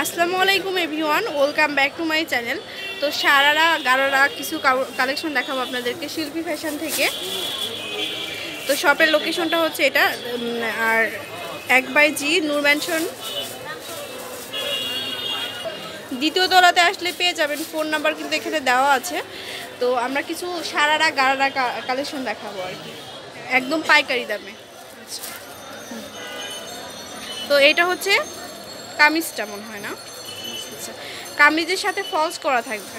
আসসালামু আলাইকুম everyone, welcome back to my channel. তো সারারা গারারা কিছু কালেকশন দেখাবো আপনাদেরকে শিল্পী ফ্যাশন থেকে। তো শপের লোকেশনটা হচ্ছে এটা, আর 1/G নূর ম্যানশন দ্বিতীয় তলাতে আসলে পেয়ে যাবেন। ফোন নাম্বার কিন্তু এখানে দেওয়া আছে। তো আমরা কিছু সারারা গারারা কালেকশন দেখাবো আর কি, একদম পাইকারি দামে। তো এটা হচ্ছে কামিজটা মনে হয় না, আচ্ছা কামিজের সাথে ফলস করা থাকবে।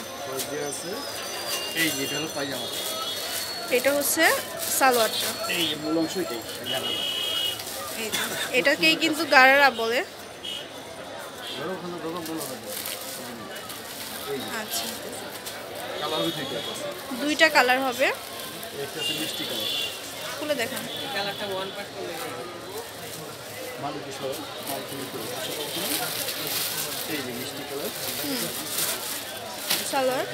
এটা হচ্ছে সালোয়ারটা, এটাকেই কিন্তু গারারা বলে। আচ্ছা দুইটা কালার হবে, খুলে দেখেন। সালোয়ার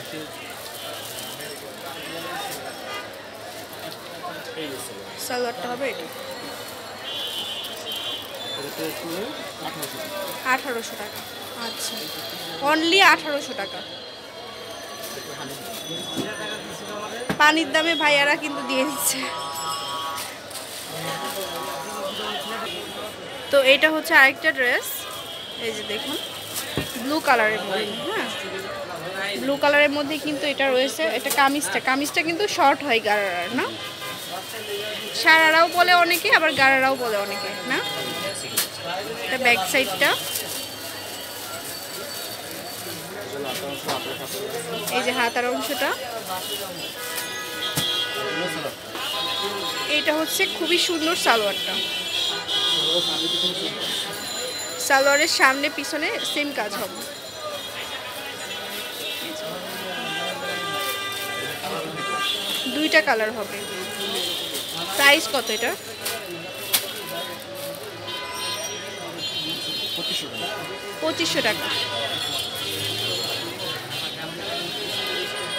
সালোয়ারটা হবে এটা 1800 টাকা। আচ্ছা অনলি 1800 টাকা। পানির দামে ভাইয়ারা কিন্তু দিয়ে দিচ্ছে। তো এটা হচ্ছে আরেকটা ড্রেস, এই যে দেখুন ব্লু কালারের মধ্যে। হ্যাঁ ব্লু কালারের মধ্যে কিন্তু এটা রয়েছে। এটা কামিজটা কিন্তু শর্ট হয় গারারার, না সারারাও বলে অনেকে, আবার গারারাও বলে অনেকে, না। এটা ব্যাক সাইডটা, এই যে হাতার অংশটা। এটা হচ্ছে খুবই সুন্দর সালোয়ারটা। সালোয়ারের সামনে পিছনে সেম কাজ হবে। দুইটা কালার হবে। প্রাইস কত এটা? 2500 টাকা।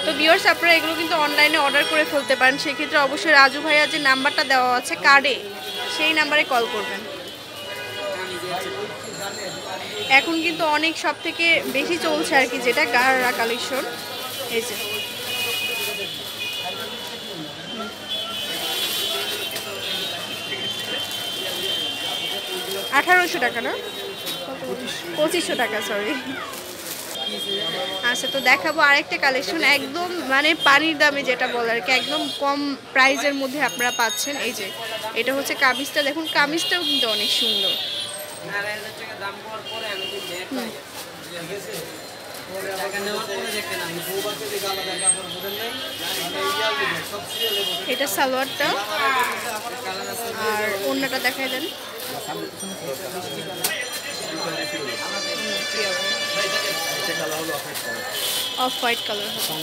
তো ভিউয়ার্স আপনারা এগুলো কিন্তু অনলাইনে অর্ডার করে ফেলতে পারেন। সেক্ষেত্রে অবশ্যই রাজু ভাইয়া যে নাম্বারটা দেওয়া আছে কার্ডে, সেই নাম্বারে কল করবেন। এখন কিন্তু অনেক সব থেকে বেশি চলছে আর কি, যেটা গারারা কালেকশন। এই যে 1800 টাকা, না 2500 টাকা, সরি। আচ্ছা তো দেখাবো আরেকটা কালেকশন, একদম মানে পানির দামে যেটা বলে আর কি, একদম কম প্রাইজের মধ্যে আপনারা পাচ্ছেন। এই যে এটা হচ্ছে কামিজটা, দেখুন কামিজটাও কিন্তু অনেক সুন্দর। এটা সালোয়ারটা, আর ওড়নাটা দেখাই দেন। অফ হোয়াইট কালার হবে।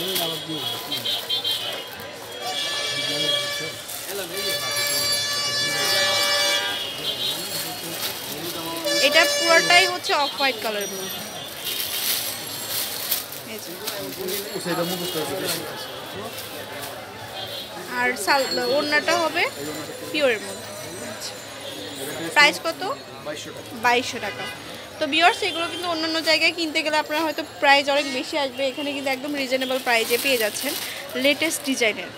এটা পুরোটাই হচ্ছে অফ হোয়াইট কালারের মধ্যে। আর ওড়নাটা হবে পিওরের মধ্যে। প্রাইস কত? 2200 টাকা। তো ভিউয়ার্স এগুলো কিন্তু অন্যান্য জায়গায় কিনতে গেলে আপনারা হয়তো প্রাইস অনেক বেশি আসবে, এখানে কিন্তু একদম রিজনেবল প্রাইসে পেয়ে যাচ্ছেন লেটেস্ট ডিজাইনের।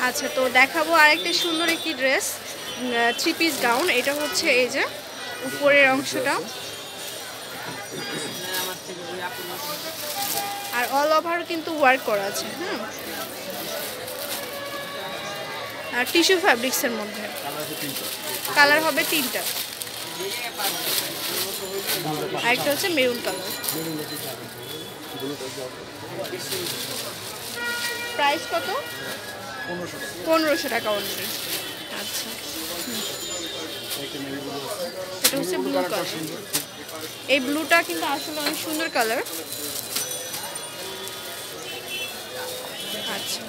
আচ্ছা তো দেখাবো আরেকটা সুন্দর একটি ড্রেস, 3 পিস গাউন। এটা হচ্ছে এই যে উপরের অংশটা, আর অল ওভার কিন্তু ওয়ার্ক করা আছে। হ্যাঁ আর টিস্যু ফ্যাব্রিক্সের মধ্যে। কালার হবে 3টা, আরেকটা হচ্ছে মেরুন কালার। প্রাইস কত? 1500 টাকা অনলি। আচ্ছা এটা হচ্ছে ব্লু কালার। এই ব্লুটা কিন্তু আসলে অনেক সুন্দর কালার। আচ্ছা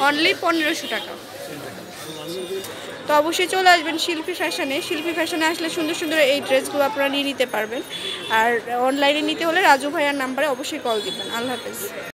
অনলি 1500 টাকা। তো অবশ্যই চলে আসবেন শিল্পী ফ্যাশনে। শিল্পী ফ্যাশনে আসলে সুন্দর সুন্দর এই ড্রেসগুলো আপনারা নিয়ে নিতে পারবেন। আর অনলাইনে নিতে হলে রাজু ভাইয়ার নাম্বারে অবশ্যই কল দিবেন। আল্লাহ হাফেজ।